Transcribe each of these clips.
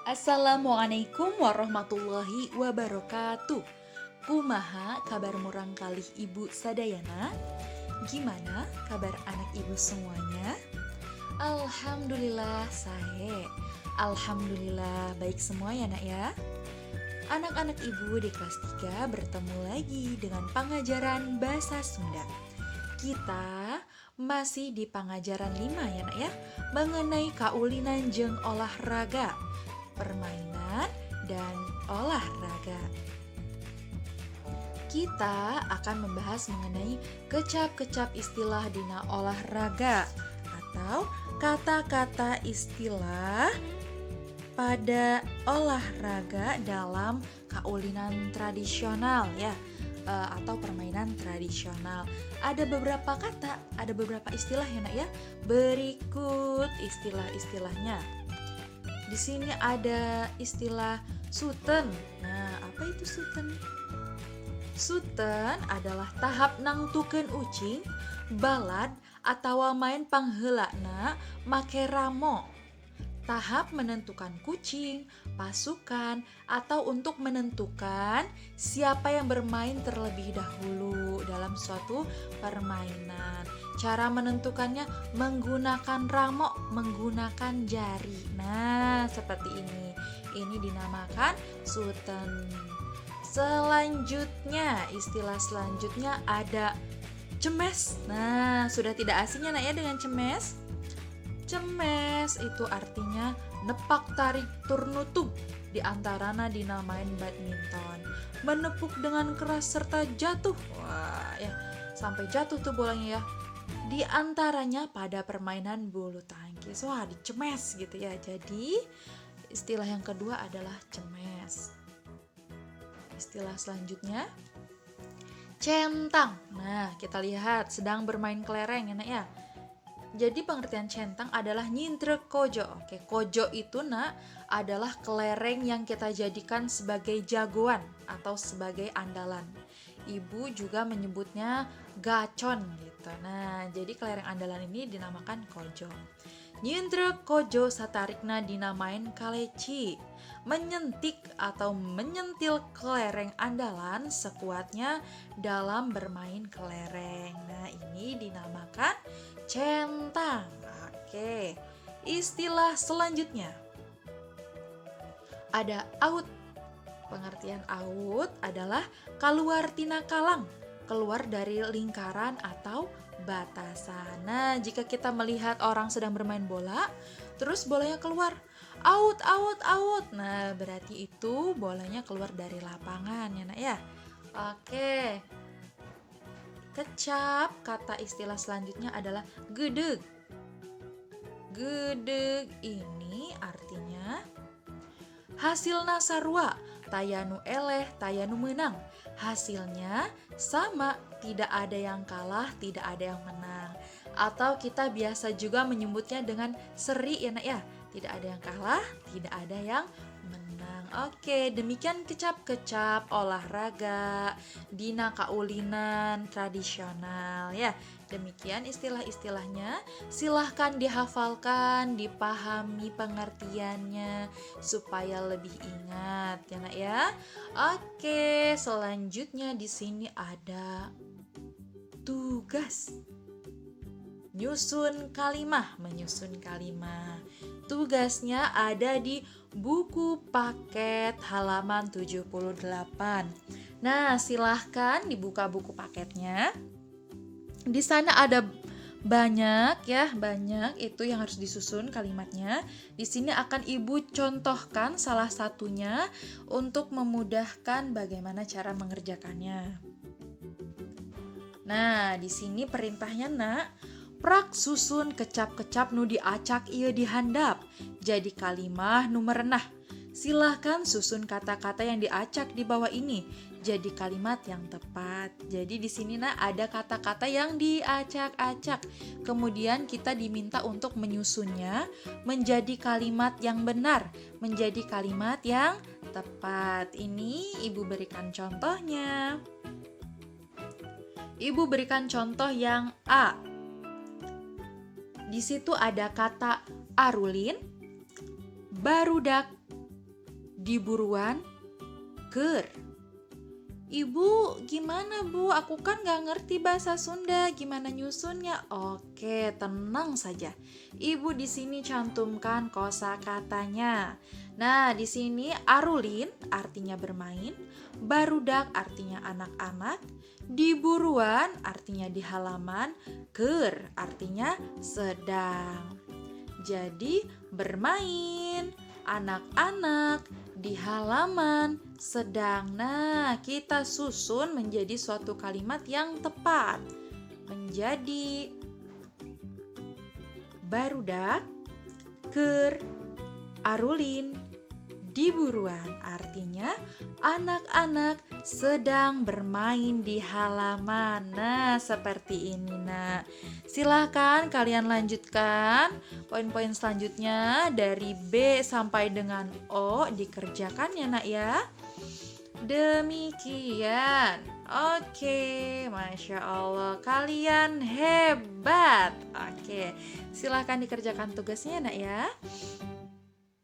Assalamualaikum warahmatullahi wabarakatuh. Kumaha kabar murang kalih ibu sadayana? Gimana kabar anak ibu semuanya? Alhamdulillah sahe. Alhamdulillah baik semua ya nak ya. Anak-anak ibu di kelas 3 bertemu lagi dengan pengajaran bahasa Sunda. Kita masih di pengajaran 5 ya nak ya, mengenai kaulinan jeung olahraga, permainan dan olahraga. Kita akan membahas mengenai kecap-kecap istilah dina olahraga atau kata-kata istilah pada olahraga dalam kaulinan tradisional ya, atau permainan tradisional. Ada beberapa kata, ada beberapa istilah ya nak ya. Berikut istilah-istilahnya. Di sini ada istilah suten. Nah, apa itu suten? Suten adalah tahap nangtukeun ucing, balad atawa main pangheulana make ramo. Tahap menentukan kucing, pasukan, atau untuk menentukan siapa yang bermain terlebih dahulu dalam suatu permainan. Cara menentukannya menggunakan ramo, menggunakan jari. Nah, seperti ini. Ini dinamakan suten. Selanjutnya, istilah selanjutnya ada cemes. Nah, sudah tidak asing ya nak ya dengan cemes? Cemes itu artinya nepak tarik turnutung, di antarana dinamain badminton. Menepuk dengan keras serta jatuh. Wah, ya, sampai jatuh tuh bolanya ya. Di antaranya pada permainan bulu tangkis. Wah, dicemes gitu ya. Jadi, istilah yang kedua adalah cemes. Istilah selanjutnya centang. Nah, kita lihat sedang bermain kelereng ya nak ya. Jadi pengertian centang adalah nyintrek kojo. Oke, kojo itu nak adalah kelereng yang kita jadikan sebagai jagoan atau sebagai andalan. Ibu juga menyebutnya gacon gitu. Nah, jadi kelereng andalan ini dinamakan kojo. Nyintrek kojo satarikna dinamain kaleci. Menyentik atau menyentil kelereng andalan sekuatnya dalam bermain kelereng. Nah, ini dinamakan centang. Oke. Istilah selanjutnya ada out. Pengertian out adalah keluar tina kalang, keluar dari lingkaran atau batasan. Nah, jika kita melihat orang sedang bermain bola, terus bolanya keluar, out, out, out. Nah, berarti itu bolanya keluar dari lapangan ya nak ya. Oke. Kecap, kata istilah selanjutnya adalah gedeg. Gedeg ini artinya hasilna sarua, tayanu eleh, tayanu menang. Hasilnya sama, tidak ada yang kalah, tidak ada yang menang. Atau kita biasa juga menyebutnya dengan seri ya nak ya. Tidak ada yang kalah, tidak ada yang menang. Oke, demikian kecap-kecap olahraga dina kaulinan tradisional ya. Demikian istilah-istilahnya. Silahkan dihafalkan, dipahami pengertiannya supaya lebih ingat ya nak ya. Oke, selanjutnya di sini ada tugas. Menyusun kalimah. Tugasnya ada di buku paket halaman 78. Nah, silahkan dibuka buku paketnya. Di sana ada banyak itu yang harus disusun kalimatnya. Di sini akan Ibu contohkan salah satunya untuk memudahkan bagaimana cara mengerjakannya. Nah, di sini perintahnya nak, prak susun kecap-kecap nu diacak ieu dihandap. Jadi kalimah nu merenah. Silahkan susun kata-kata yang diacak di bawah ini jadi kalimat yang tepat. Jadi di sini nak ada kata-kata yang diacak-acak. Kemudian kita diminta untuk menyusunnya menjadi kalimat yang benar, menjadi kalimat yang tepat. Ini Ibu berikan contohnya. Ibu berikan contoh yang A. Di situ ada kata arulin, barudak, Diburuan, keur. Ibu, gimana bu? Aku kan gak ngerti bahasa Sunda. Gimana nyusunnya? Oke, tenang saja. Ibu di sini cantumkan kosakatanya. Nah, di sini arulin artinya bermain, barudak artinya anak-anak, diburuan artinya di halaman, keur artinya sedang. Jadi bermain, anak-anak, di halaman, sedang. Nah, kita susun menjadi suatu kalimat yang tepat. Menjadi barudak, keur, arulin, diburuan. Artinya anak-anak sedang bermain di halaman. Nah, seperti ini nak. Silahkan kalian lanjutkan poin-poin selanjutnya dari B sampai dengan O dikerjakan ya nak ya. Demikian. Oke, Masya Allah, kalian hebat. Oke, silahkan dikerjakan tugasnya nak ya.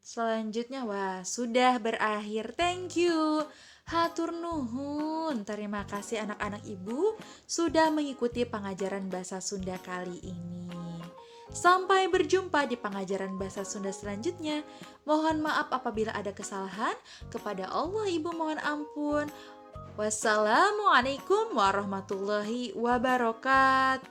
Selanjutnya, wah sudah berakhir. Thank you. Hatur nuhun. Terima kasih anak-anak ibu sudah mengikuti pengajaran bahasa Sunda kali ini. Sampai berjumpa di pengajaran bahasa Sunda selanjutnya. Mohon maaf apabila ada kesalahan. Kepada Allah ibu mohon ampun. Wassalamualaikum warahmatullahi wabarakatuh.